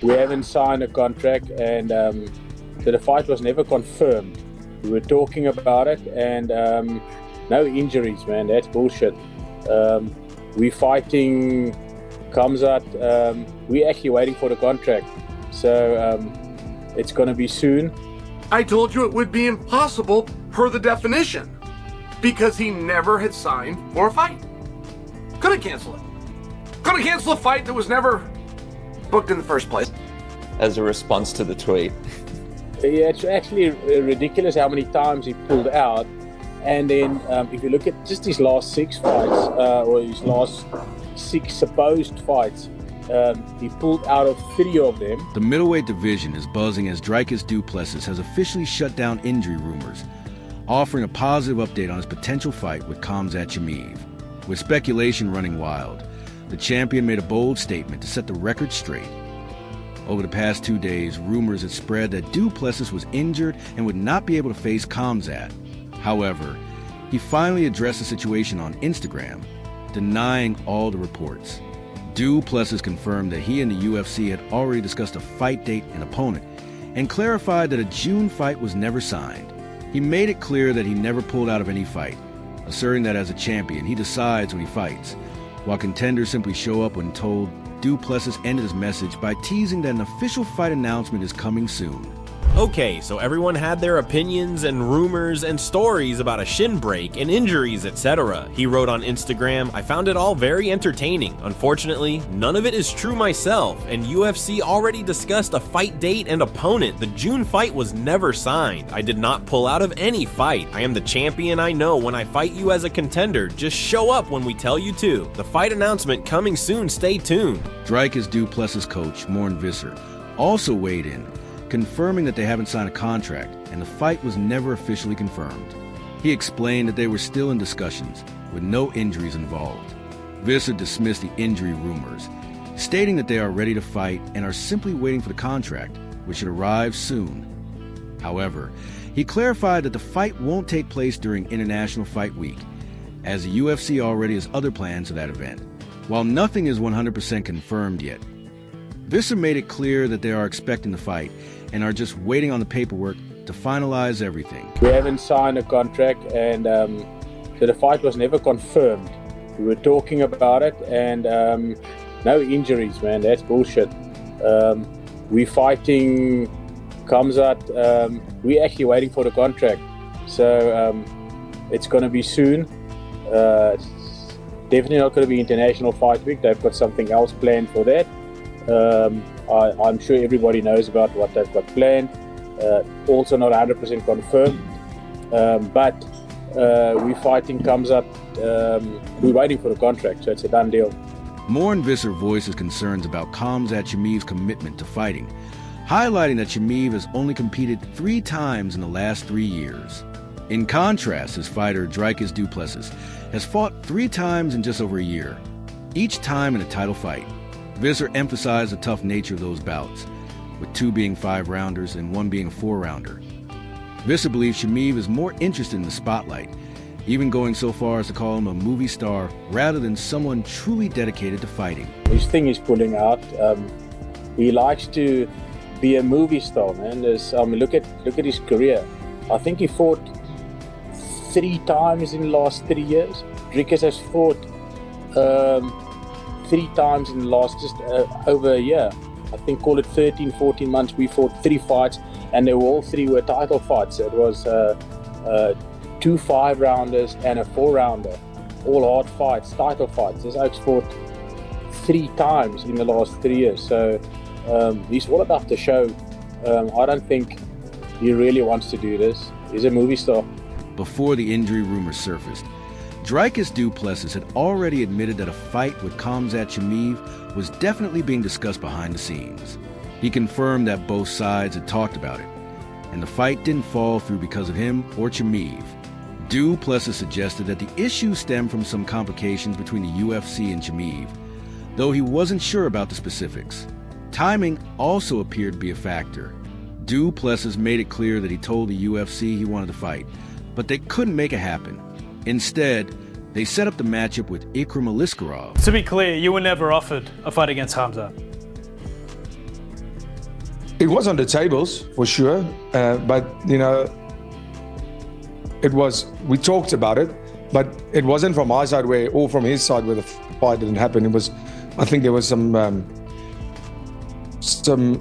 We haven't signed a contract, and so the fight was never confirmed. We were talking about it, and no injuries, man. That's bullshit. We're fighting Khamzat. We're actually waiting for the contract, so it's going to be soon. I told you it would be impossible per the definition because he never had signed for a fight. Couldn't cancel it. Couldn't cancel a fight that was never booked in the first place. As a response to the tweet. Yeah, it's actually ridiculous how many times he pulled out. And then if you look at just his last 6 fights, or his last 6 supposed fights, he pulled out of 3 of them. The middleweight division is buzzing as Dricus Du Plessis has officially shut down injury rumors, offering a positive update on his potential fight with Khamzat Chimaev. With speculation running wild, the champion made a bold statement to set the record straight. Over the past 2 days, rumors had spread that Du Plessis was injured and would not be able to face Khamzat. However, he finally addressed the situation on Instagram, denying all the reports. Du Plessis confirmed that he and the UFC had already discussed a fight date and opponent, and clarified that a June fight was never signed. He made it clear that he never pulled out of any fight, asserting that as a champion, he decides when he fights, while contenders simply show up when told. Du Plessis ended his message by teasing that an official fight announcement is coming soon. Okay, so everyone had their opinions and rumors and stories about a shin break and injuries, etc. He wrote on Instagram, "I found it all very entertaining. Unfortunately, none of it is true myself, and UFC already discussed a fight date and opponent. The June fight was never signed. I did not pull out of any fight. I am the champion I know. When I fight you as a contender, just show up when we tell you to. The fight announcement coming soon, stay tuned." Dricus Du Plessis coach Morn Visser also weighed in, confirming that they haven't signed a contract and the fight was never officially confirmed. He explained that they were still in discussions, with no injuries involved. Visser dismissed the injury rumors, stating that they are ready to fight and are simply waiting for the contract, which should arrive soon. However, he clarified that the fight won't take place during International Fight Week, as the UFC already has other plans for that event. While nothing is 100% confirmed yet, Visser made it clear that they are expecting the fight and are just waiting on the paperwork to finalize everything. We haven't signed a contract, and so the fight was never confirmed. We were talking about it, and no injuries, man. That's bullshit. We're fighting Khamzat. We're actually waiting for the contract, so it's going to be soon. It's definitely not going to be International Fight Week. They've got something else planned for that. I'm sure everybody knows about what they've got planned. Also not 100% confirmed, but we're fighting Khamzat. We're waiting for the contract, so it's a done deal. Morn Visser voices concerns about Khamzat Chimaev's commitment to fighting, highlighting that Chimaev has only competed 3 times in the last 3 years. In contrast, his fighter Dricus Du Plessis has fought 3 times in just over a year, each time in a title fight. Visser emphasized the tough nature of those bouts, with 2 being 5-rounders and 1 being a 4-rounder. Visser believes Chimaev is more interested in the spotlight, even going so far as to call him a movie star rather than someone truly dedicated to fighting. His thing is pulling out. He likes to be a movie star, man. Look at his career. I think he fought 3 times in the last 3 years. Dricus has fought 3 times in the last just over a year. I think call it 13, 14 months. We fought 3 fights, and they were all 3 were title fights. It was 2 5-rounders and a 4-rounder, all hard fights, title fights. This Oaks fought 3 times in the last 3 years. So he's all about the show. I don't think he really wants to do this. He's a movie star. Before the injury rumors surfaced, Dricus Du Plessis had already admitted that a fight with Khamzat Chimaev was definitely being discussed behind the scenes. He confirmed that both sides had talked about it, and the fight didn't fall through because of him or Chimaev. Du Plessis suggested that the issue stemmed from some complications between the UFC and Chimaev, though he wasn't sure about the specifics. Timing also appeared to be a factor. Du Plessis made it clear that he told the UFC he wanted to fight, but they couldn't make it happen. Instead, they set up the matchup with Ikram Aliskerov. To be clear, you were never offered a fight against Khamzat. It was on the tables for sure, but you know, we talked about it, but it wasn't from my side or from his side where the fight didn't happen. I think there was some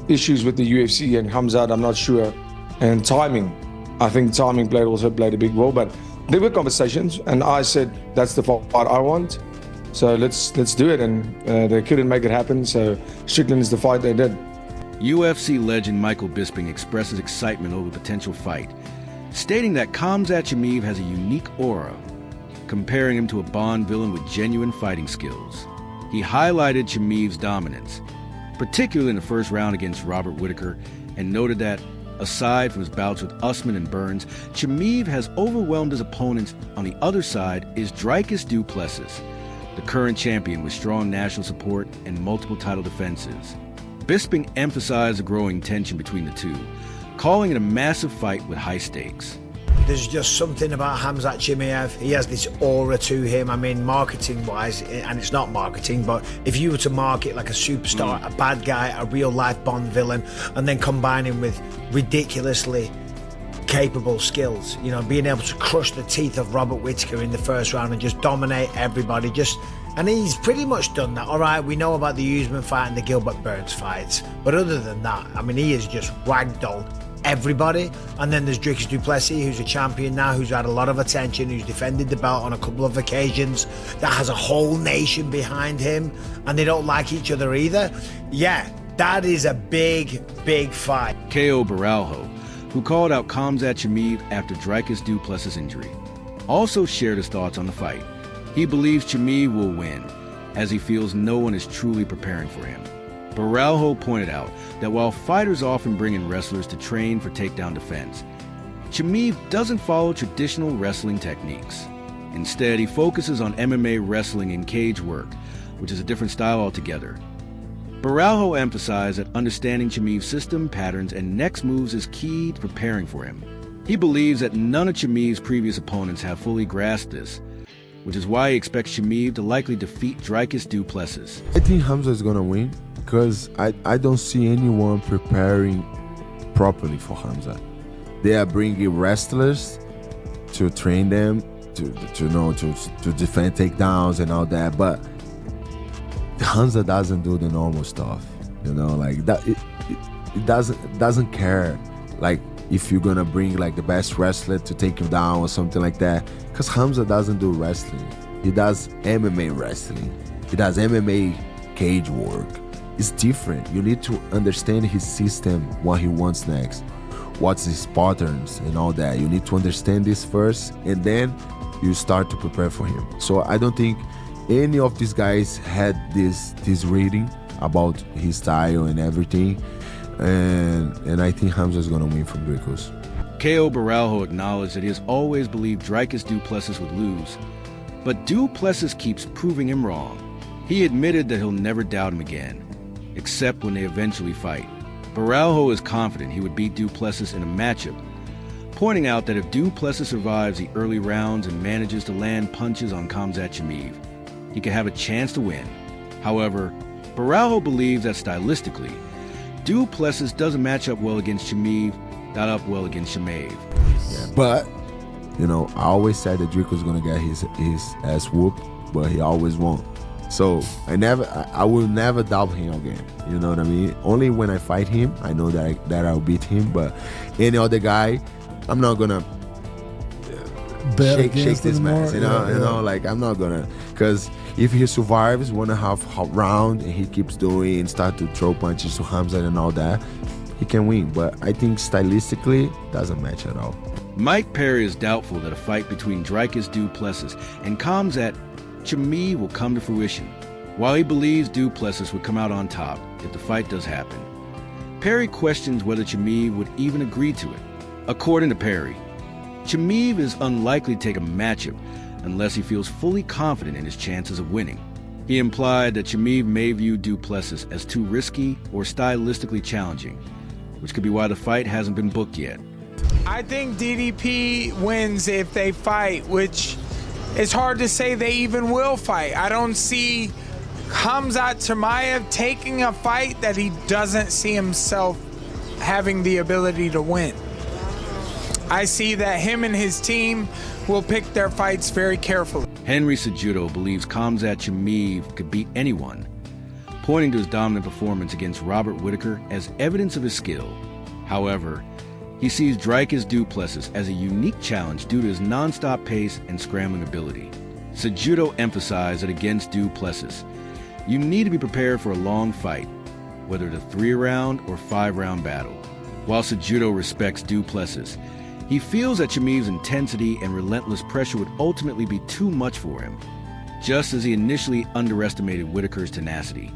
issues with the UFC and Khamzat, I'm not sure, and timing. I think timing also played a big role, but there were conversations, and I said that's the fight I want, so let's do it, and they couldn't make it happen, so Strickland is the fight they did. UFC legend Michael Bisping expresses excitement over the potential fight, stating that Khamzat Chimaev has a unique aura, comparing him to a Bond villain with genuine fighting skills. He highlighted Chimaev's dominance, particularly in the first round against Robert Whittaker, and noted that, aside from his bouts with Usman and Burns, Chimaev has overwhelmed his opponents. On the other side is Dricus Du Plessis, the current champion with strong national support and multiple title defenses. Bisping emphasized the growing tension between the two, calling it a massive fight with high stakes. There's just something about Khamzat Chimaev. He has this aura to him. I mean, marketing-wise, and it's not marketing, but if you were to market like a superstar, a bad guy, a real-life Bond villain, and then combine him with ridiculously capable skills, you know, being able to crush the teeth of Robert Whittaker in the first round and just dominate everybody, and he's pretty much done that. All right, we know about the Usman fight and the Gilbert Burns fights, but other than that, I mean, he has just ragdolled everybody. And then there's Dricus Du Plessis, who's a champion now, who's had a lot of attention, who's defended the belt on a couple of occasions, that has a whole nation behind him, and they don't like each other either. Yeah, that is a big, big fight. K.O. Baralho, who called out Khamzat Chimaev after Dricus Du Plessis' injury, also shared his thoughts on the fight. He believes Chimaev will win, as he feels no one is truly preparing for him. Baralho pointed out that while fighters often bring in wrestlers to train for takedown defense, Chimaev doesn't follow traditional wrestling techniques. Instead, he focuses on MMA wrestling and cage work, which is a different style altogether. Baralho emphasized that understanding Chimaev's system, patterns, and next moves is key to preparing for him. He believes that none of Chimaev's previous opponents have fully grasped this, which is why he expects Chimaev to likely defeat Dricus Du Plessis. I think Khamzat is gonna win because I don't see anyone preparing properly for Khamzat. They are bringing wrestlers to train them to defend takedowns and all that, but Khamzat doesn't do the normal stuff, you know, like that. It doesn't care, like if you're gonna bring like the best wrestler to take you down or something like that, because Khamzat doesn't do wrestling. He does MMA wrestling. He does MMA cage work. It's different. You need to understand his system, what he wants next, what's his patterns and all that. You need to understand this first, and then you start to prepare for him. So I don't think any of these guys had this reading about his style and everything, and I think Khamzat is gonna win from Dricus. K.O. Baralho acknowledged that he has always believed Dricus Du Plessis would lose, but Du Plessis keeps proving him wrong. He admitted that he'll never doubt him again, except when they eventually fight. Baralho is confident he would beat Du Plessis in a matchup, pointing out that if Du Plessis survives the early rounds and manages to land punches on Khamzat Chimaev, he could have a chance to win. However, Baralho believes that stylistically, Du Plessis doesn't match up well against Chimaev, not up well against Chimaev. Yeah, but, you know, I always said that Dricus was gonna get his ass whooped, but he always won. So I will never doubt him again. You know what I mean? Only when I fight him, I know that I'll beat him. But any other guy, I'm not gonna shake this match. You know, like I'm not gonna, because if he survives 1.5 round and he keeps doing and start to throw punches to Khamzat and all that, he can win. But I think stylistically, doesn't match at all. Mike Perry is doubtful that a fight between Dricus Du Plessis and Khamzat Chimaev will come to fruition, while he believes Du Plessis would come out on top if the fight does happen. Perry questions whether Chimaev would even agree to it. According to Perry, Chimaev is unlikely to take a matchup unless he feels fully confident in his chances of winning. He implied that Chimaev may view Du Plessis as too risky or stylistically challenging, which could be why the fight hasn't been booked yet. I think DDP wins if they fight, which it's hard to say they even will fight. I don't see Khamzat Chimaev taking a fight that he doesn't see himself having the ability to win. I see that him and his team will pick their fights very carefully. Henry Cejudo believes Khamzat Chimaev could beat anyone, pointing to his dominant performance against Robert Whittaker as evidence of his skill. However, he sees Dricus Du Plessis as a unique challenge due to his non-stop pace and scrambling ability. Cejudo emphasized that against Du Plessis, you need to be prepared for a long fight, whether it's a 3-round or 5-round battle. While Cejudo respects Du Plessis, he feels that Chimaev's intensity and relentless pressure would ultimately be too much for him, just as he initially underestimated Whittaker's tenacity.